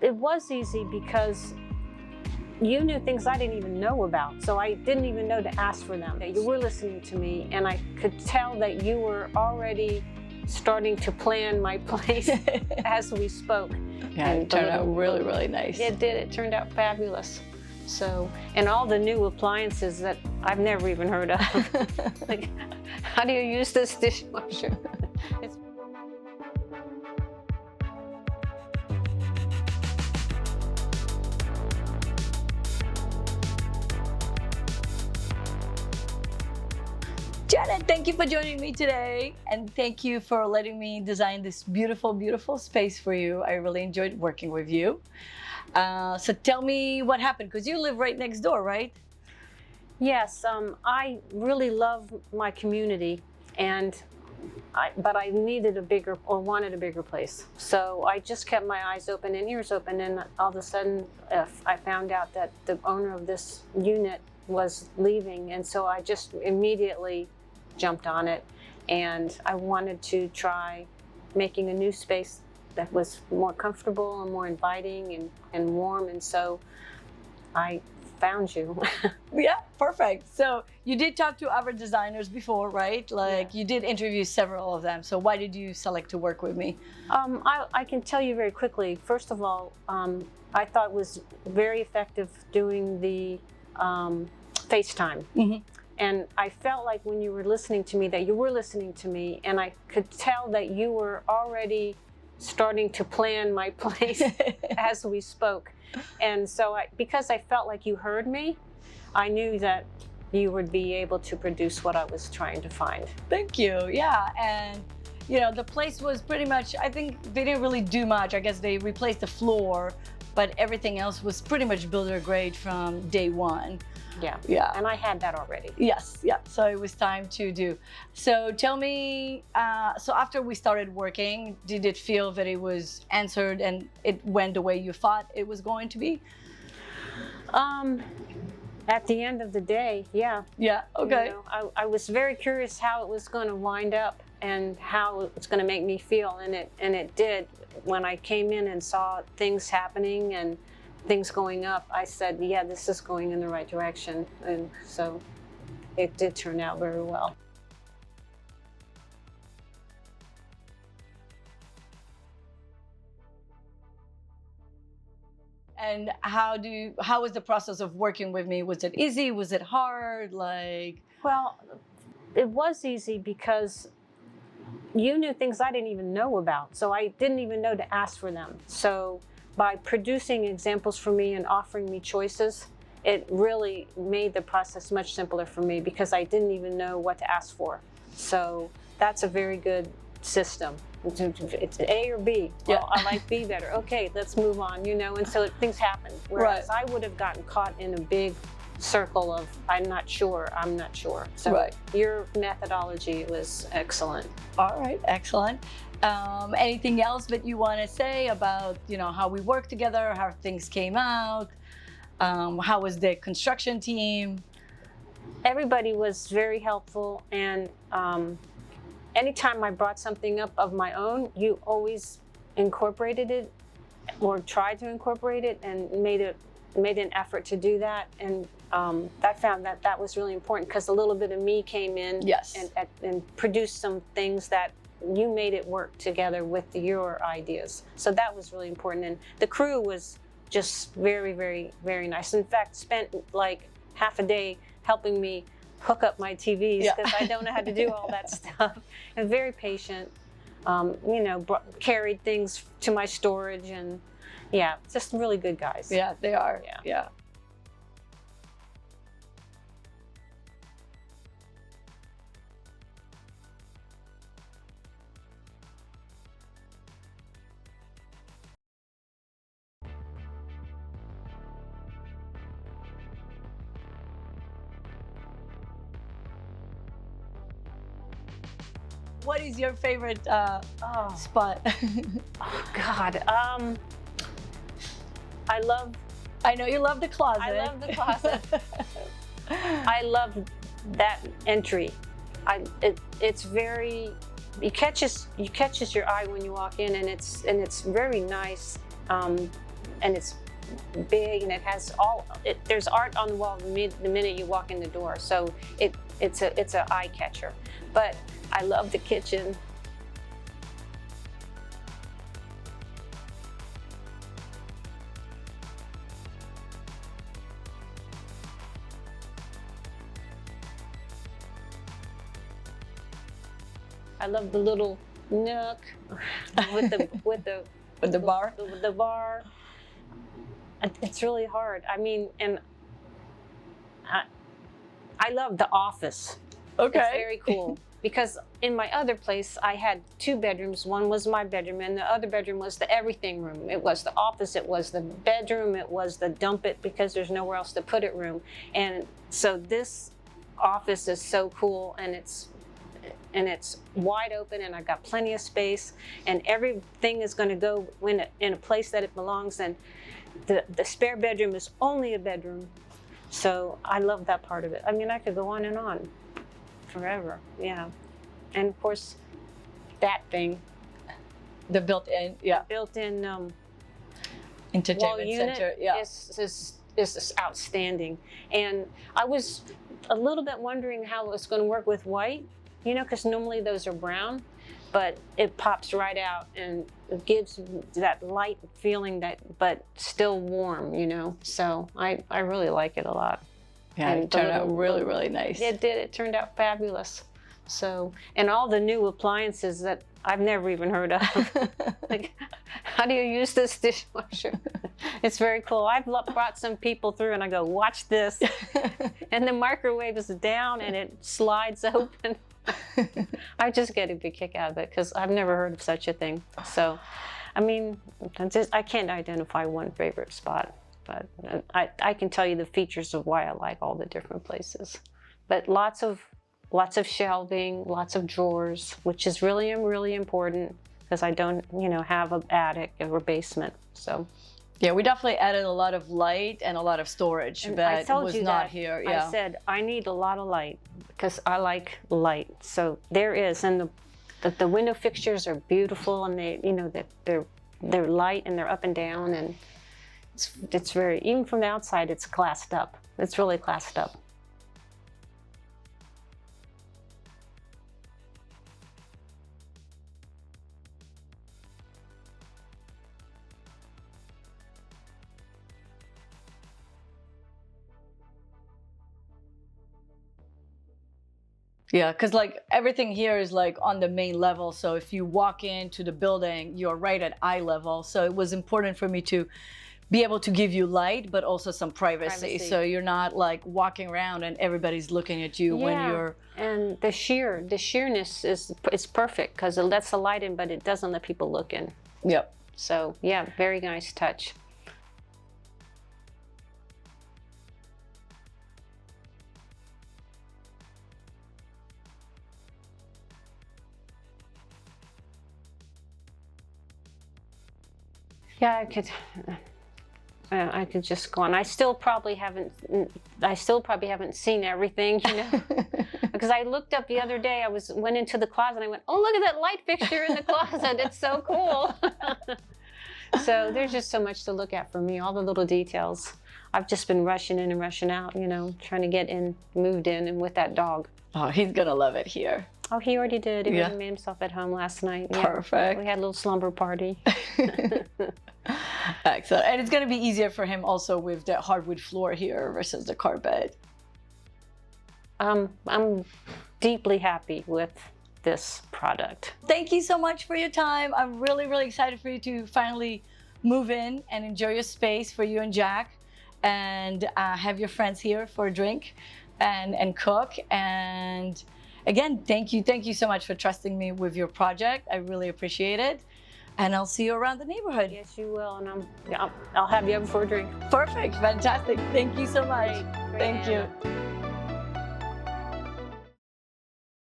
it was easy because you knew things I didn't even know about. So I didn't even know to ask for them. You were listening to me, and I could tell that you were already starting to plan my place as we spoke. Yeah, it turned out really, really nice. It did. It turned out fabulous. So, and all the new appliances that I've never even heard of. Like, how do you use this dishwasher? It's Janet, thank you for joining me today, and thank you for letting me design this beautiful, beautiful space for you. I really enjoyed working with you. So tell me what happened, because you live right next door, right? Yes, I really love my community, but I needed a bigger, or wanted a bigger place. So I just kept my eyes open and ears open, and all of a sudden I found out that the owner of this unit was leaving, and so I just immediately jumped on it, and I wanted to try making a new space that was more comfortable and more inviting and warm, and so I found you. Yeah, perfect. So you did talk to other designers before, right? Like, yeah. You did interview several of them. So why did you select to work with me? I can tell you very quickly. First of all, I thought it was very effective doing the FaceTime. Mm-hmm. And I felt like when you were listening to me, that you were listening to me, and I could tell that you were already starting to plan my place as we spoke. And so because I felt like you heard me, I knew that you would be able to produce what I was trying to find. Thank you. Yeah. And you know, the place was pretty much, I think they didn't really do much. I guess they replaced the floor, but everything else was pretty much builder grade from day one. Yeah. Yeah. And I had that already. Yes. Yeah. So it was time to do. So tell me, so after we started working, did it feel that it was answered and it went the way you thought it was going to be? At the end of the day, yeah. Yeah. Okay. You know, I was very curious how it was going to wind up and how it was going to make me feel, and it did. When I came in and saw things happening and things going up, I said, yeah, this is going in the right direction. And so it did turn out very well. And how was the process of working with me? Was it easy? Was it hard? Like, well, it was easy because you knew things I didn't even know about. So I didn't even know to ask for them. So by producing examples for me and offering me choices, it really made the process much simpler for me because I didn't even know what to ask for. So that's a very good system. It's A or B. Well, yeah. I like B better. Okay, let's move on, you know, and so things happen. Whereas I would have gotten caught in a big circle of, I'm not sure. So your methodology was excellent. All right, excellent. Anything else that you want to say about, you know, how we work together, how things came out? How was the construction team? Everybody was very helpful, and anytime I brought something up of my own, you always incorporated it or tried to incorporate it and made an effort to do that. And I found that was really important because a little bit of me came in and produced some things that you made it work together with your ideas. So that was really important. And the crew was just very, very, very nice. In fact, spent like half a day helping me hook up my TVs because I don't know how to do all that stuff. And very patient, you know, carried things to my storage, and yeah, just really good guys. Yeah, they are. Yeah. What is your favorite spot? Oh God, I know you love the closet. I love the closet. I love that entry. It's very, it catches your eye when you walk in, and it's very nice. and it's big, and it has there's art on the wall the minute you walk in the door. So it's a eye catcher. But I love the kitchen. I love the little nook with the bar. The bar. It's really hard. I mean, and I love the office. Okay. It's very cool because in my other place I had 2 bedrooms. One was my bedroom, and the other bedroom was the everything room. It was the office. It was the bedroom. It was the dump it because there's nowhere else to put it room. And so this office is so cool, and it's wide open, and I got plenty of space, and everything is going to go in a place that it belongs. And the spare bedroom is only a bedroom, so I love that part of it. I mean, I could go on and on forever. Yeah. And of course that thing, the built-in entertainment wall unit center, is outstanding. And I was a little bit wondering how it was going to work with white, you know, because normally those are brown, but it pops right out and it gives that light feeling, but still warm, you know. So I really like it a lot. Yeah, and it turned out really, really nice. It did. It turned out fabulous. So, and all the new appliances that I've never even heard of. Like, how do you use this dishwasher? It's very cool. I've brought some people through and I go, watch this. And the microwave is down and it slides open. I just get a big kick out of it because I've never heard of such a thing. So, I mean, I can't identify one favorite spot, but I can tell you the features of why I like all the different places. But lots of shelving, lots of drawers, which is really, really important because I don't, you know, have an attic or basement. So. Yeah, we definitely added a lot of light and a lot of storage, and but was not here. Yeah. I said I need a lot of light because I like light. So there is, and the window fixtures are beautiful, and they, you know, that they're light and they're up and down, and it's very, even from the outside, it's classed up. It's really classed up. Yeah, because like everything here is like on the main level. So if you walk into the building, you're right at eye level. So it was important for me to be able to give you light, but also some privacy. So you're not like walking around and everybody's looking at you when you're. And the sheerness is perfect because it lets the light in, but it doesn't let people look in. Yep. So yeah, very nice touch. Yeah, I could just go on. I still probably haven't seen everything, you know, because I looked up the other day. Went into the closet and I went, oh, look at that light fixture in the closet. It's so cool. So there's just so much to look at for me, all the little details. I've just been rushing in and rushing out, you know, trying to get moved in, and with that dog. Oh, he's gonna love it here. Oh, he already did. He made himself at home last night. Yeah. Perfect. We had a little slumber party. Excellent. And it's going to be easier for him also with the hardwood floor here versus the carpet. I'm deeply happy with this product. Thank you so much for your time. I'm really, really excited for you to finally move in and enjoy your space for you and Jack, and have your friends here for a drink and cook. And again, thank you so much for trusting me with your project. I really appreciate it. And I'll see you around the neighborhood. Yes, you will. And I'll have you over for a drink. Perfect. Fantastic. Thank you so much. Great, Thank Anna. you.